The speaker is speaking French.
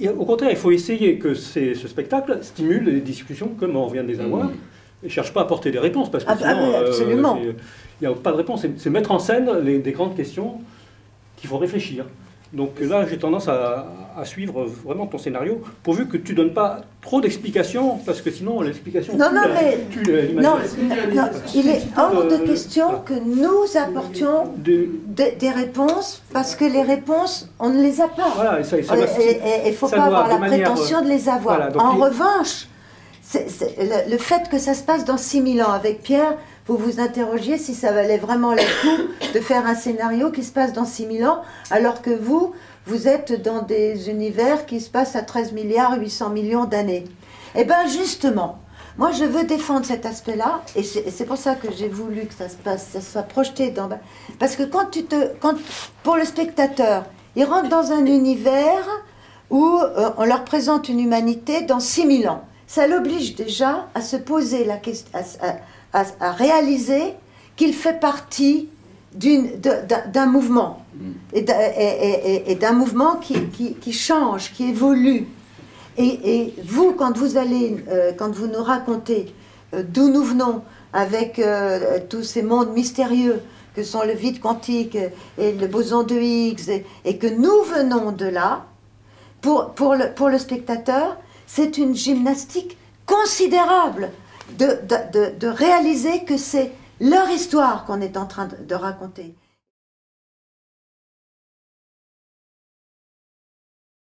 Et au contraire, il faut essayer que ce spectacle stimule les discussions comme on vient de les avoir, et ne cherche pas à apporter des réponses, parce que sinon, absolument. Il n'y a pas de réponse. C'est mettre en scène des grandes questions qu'il faut réfléchir. Donc là, j'ai tendance à suivre vraiment ton scénario, pourvu que tu ne donnes pas trop d'explications, parce que sinon l'explication tue l'imagination. Non, il est hors de question que nous apportions des réponses, parce que les réponses, on ne les a pas. Voilà, il ne faut pas avoir la prétention de les avoir. Voilà, en revanche, le fait que ça se passe dans 6000 ans avec Pierre, vous vous interrogiez si ça valait vraiment le coup de faire un scénario qui se passe dans 6000 ans, alors que vous êtes dans des univers qui se passent à 13 milliards 800 millions d'années. Eh bien justement, moi je veux défendre cet aspect-là, et c'est pour ça que j'ai voulu que ça soit projeté dans... Parce que pour le spectateur, il rentre dans un univers où on leur présente une humanité dans 6000 ans. Ça l'oblige déjà à se poser la question, à réaliser qu'il fait partie d'un mouvement, et d'un mouvement qui change, qui évolue. Et vous, quand vous nous racontez d'où nous venons, avec tous ces mondes mystérieux que sont le vide quantique et le boson de Higgs, et que nous venons de là, pour le spectateur, c'est une gymnastique considérable de réaliser que c'est leur histoire qu'on est en train de raconter.